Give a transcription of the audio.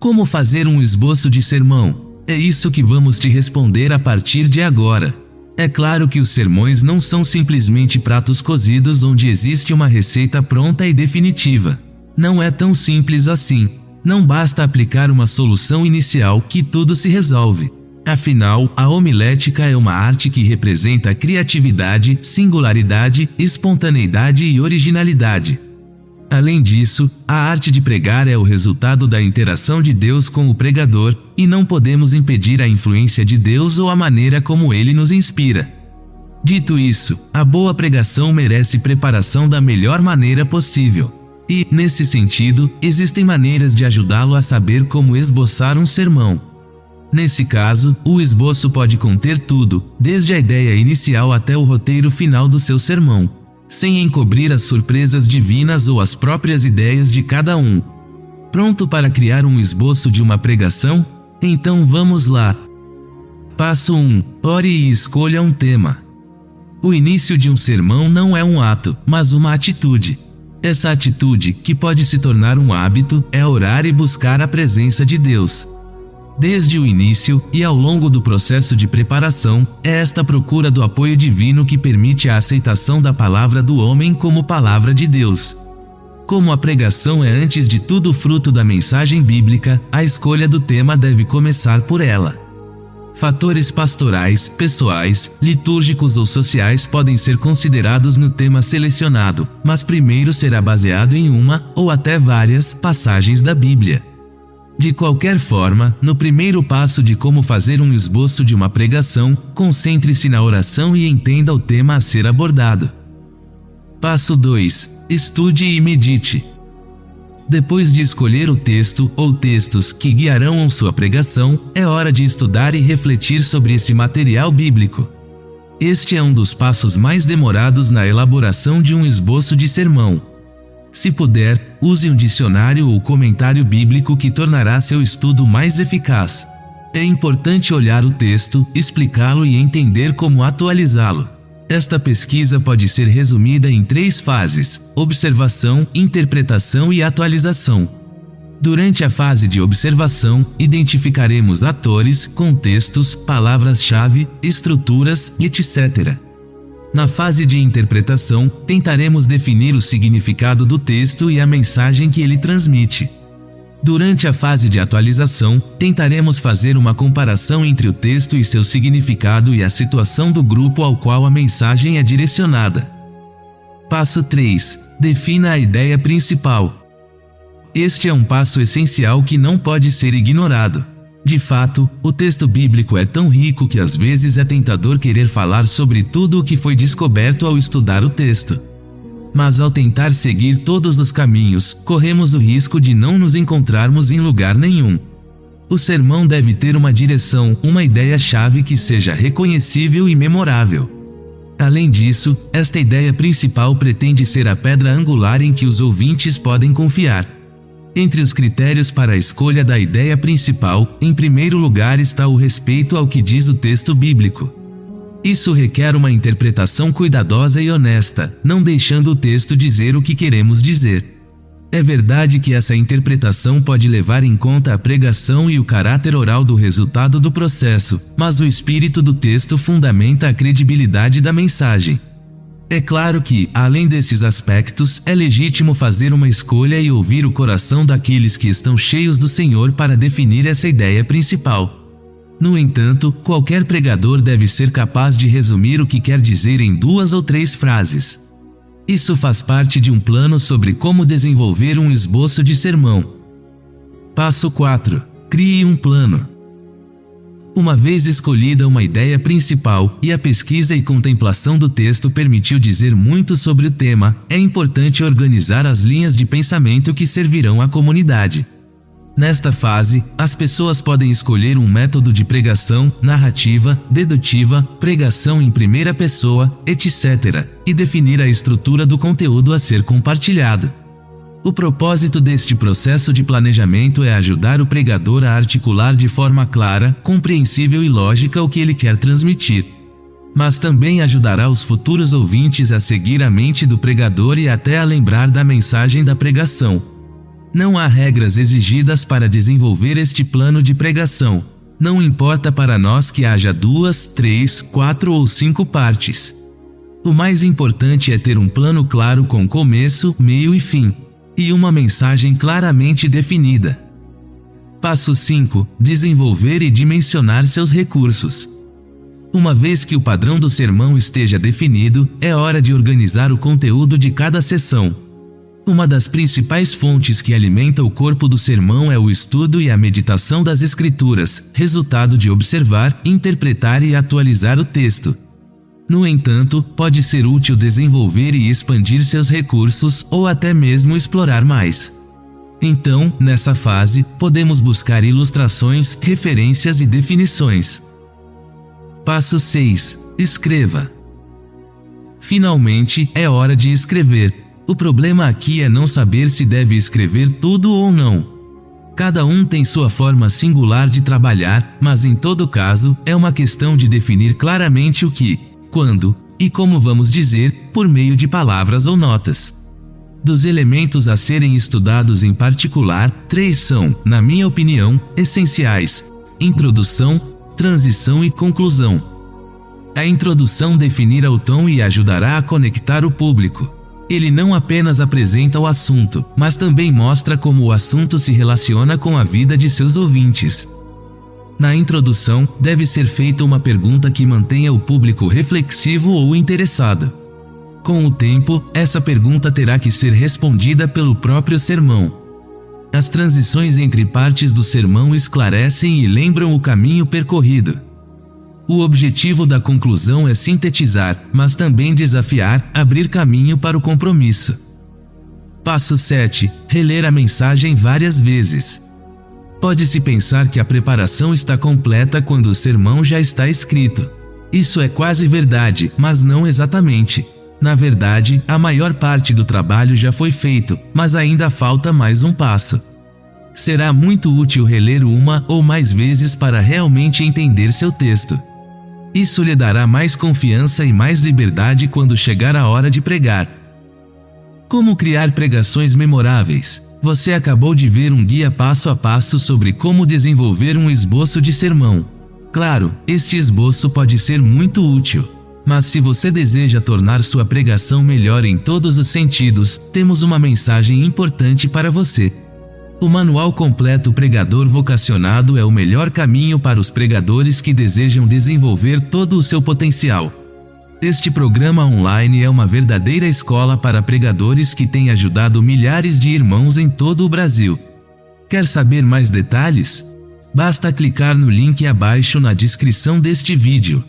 Como fazer um esboço de sermão? É isso que vamos te responder a partir de agora. É claro que os sermões não são simplesmente pratos cozidos onde existe uma receita pronta e definitiva. Não é tão simples assim. Não basta aplicar uma solução inicial que tudo se resolve. Afinal, a homilética é uma arte que representa criatividade, singularidade, espontaneidade e originalidade. Além disso, a arte de pregar é o resultado da interação de Deus com o pregador, e não podemos impedir a influência de Deus ou a maneira como ele nos inspira. Dito isso, a boa pregação merece preparação da melhor maneira possível. E, nesse sentido, existem maneiras de ajudá-lo a saber como esboçar um sermão. Nesse caso, o esboço pode conter tudo, desde a ideia inicial até o roteiro final do seu sermão, sem encobrir as surpresas divinas ou as próprias ideias de cada um. Pronto para criar um esboço de uma pregação? Então vamos lá. Passo 1. Ore e escolha um tema. O início de um sermão não é um ato, mas uma atitude. Essa atitude, que pode se tornar um hábito, é orar e buscar a presença de Deus. Desde o início e ao longo do processo de preparação, é esta procura do apoio divino que permite a aceitação da palavra do homem como palavra de Deus. Como a pregação é antes de tudo fruto da mensagem bíblica, a escolha do tema deve começar por ela. Fatores pastorais, pessoais, litúrgicos ou sociais podem ser considerados no tema selecionado, mas primeiro será baseado em uma, ou até várias, passagens da Bíblia. De qualquer forma, no primeiro passo de como fazer um esboço de uma pregação, concentre-se na oração e entenda o tema a ser abordado. Passo 2. Estude e medite. Depois de escolher o texto ou textos que guiarão sua pregação, é hora de estudar e refletir sobre esse material bíblico. Este é um dos passos mais demorados na elaboração de um esboço de sermão. Se puder, use um dicionário ou comentário bíblico que tornará seu estudo mais eficaz. É importante olhar o texto, explicá-lo e entender como atualizá-lo. Esta pesquisa pode ser resumida em 3 fases: observação, interpretação e atualização. Durante a fase de observação, identificaremos atores, contextos, palavras-chave, estruturas, etc. Na fase de interpretação, tentaremos definir o significado do texto e a mensagem que ele transmite. Durante a fase de atualização, tentaremos fazer uma comparação entre o texto e seu significado e a situação do grupo ao qual a mensagem é direcionada. Passo 3. Defina a ideia principal. Este é um passo essencial que não pode ser ignorado. De fato, o texto bíblico é tão rico que às vezes é tentador querer falar sobre tudo o que foi descoberto ao estudar o texto. Mas ao tentar seguir todos os caminhos, corremos o risco de não nos encontrarmos em lugar nenhum. O sermão deve ter uma direção, uma ideia-chave que seja reconhecível e memorável. Além disso, esta ideia principal pretende ser a pedra angular em que os ouvintes podem confiar. Entre os critérios para a escolha da ideia principal, em primeiro lugar está o respeito ao que diz o texto bíblico. Isso requer uma interpretação cuidadosa e honesta, não deixando o texto dizer o que queremos dizer. É verdade que essa interpretação pode levar em conta a pregação e o caráter oral do resultado do processo, mas o espírito do texto fundamenta a credibilidade da mensagem. É claro que, além desses aspectos, é legítimo fazer uma escolha e ouvir o coração daqueles que estão cheios do Senhor para definir essa ideia principal. No entanto, qualquer pregador deve ser capaz de resumir o que quer dizer em 2 ou 3 frases. Isso faz parte de um plano sobre como desenvolver um esboço de sermão. Passo 4. Crie um plano. Uma vez escolhida uma ideia principal, e a pesquisa e contemplação do texto permitiu dizer muito sobre o tema, é importante organizar as linhas de pensamento que servirão à comunidade. Nesta fase, as pessoas podem escolher um método de pregação, narrativa, dedutiva, pregação em primeira pessoa, etc., e definir a estrutura do conteúdo a ser compartilhado. O propósito deste processo de planejamento é ajudar o pregador a articular de forma clara, compreensível e lógica o que ele quer transmitir. Mas também ajudará os futuros ouvintes a seguir a mente do pregador e até a lembrar da mensagem da pregação. Não há regras exigidas para desenvolver este plano de pregação. Não importa para nós que haja 2, 3, 4 ou 5 partes. O mais importante é ter um plano claro com começo, meio e fim, e uma mensagem claramente definida. Passo 5. Desenvolver e dimensionar seus recursos. Uma vez que o padrão do sermão esteja definido, é hora de organizar o conteúdo de cada sessão. Uma das principais fontes que alimenta o corpo do sermão é o estudo e a meditação das Escrituras, resultado de observar, interpretar e atualizar o texto. No entanto, pode ser útil desenvolver e expandir seus recursos ou até mesmo explorar mais. Então, nessa fase, podemos buscar ilustrações, referências e definições. Passo 6. Escreva. Finalmente, é hora de escrever. O problema aqui é não saber se deve escrever tudo ou não. Cada um tem sua forma singular de trabalhar, mas em todo caso, é uma questão de definir claramente o que, quando e como vamos dizer, por meio de palavras ou notas. Dos elementos a serem estudados em particular, 3 são, na minha opinião, essenciais: introdução, transição e conclusão. A introdução definirá o tom e ajudará a conectar o público. Ele não apenas apresenta o assunto, mas também mostra como o assunto se relaciona com a vida de seus ouvintes. Na introdução, deve ser feita uma pergunta que mantenha o público reflexivo ou interessado. Com o tempo, essa pergunta terá que ser respondida pelo próprio sermão. As transições entre partes do sermão esclarecem e lembram o caminho percorrido. O objetivo da conclusão é sintetizar, mas também desafiar, abrir caminho para o compromisso. Passo 7. Reler a mensagem várias vezes. Pode-se pensar que a preparação está completa quando o sermão já está escrito. Isso é quase verdade, mas não exatamente. Na verdade, a maior parte do trabalho já foi feito, mas ainda falta mais um passo. Será muito útil reler uma ou mais vezes para realmente entender seu texto. Isso lhe dará mais confiança e mais liberdade quando chegar a hora de pregar. Como criar pregações memoráveis? Você acabou de ver um guia passo a passo sobre como desenvolver um esboço de sermão. Claro, este esboço pode ser muito útil. Mas se você deseja tornar sua pregação melhor em todos os sentidos, temos uma mensagem importante para você. O Manual Completo Pregador Vocacionado é o melhor caminho para os pregadores que desejam desenvolver todo o seu potencial. Este programa online é uma verdadeira escola para pregadores que tem ajudado milhares de irmãos em todo o Brasil. Quer saber mais detalhes? Basta clicar no link abaixo na descrição deste vídeo.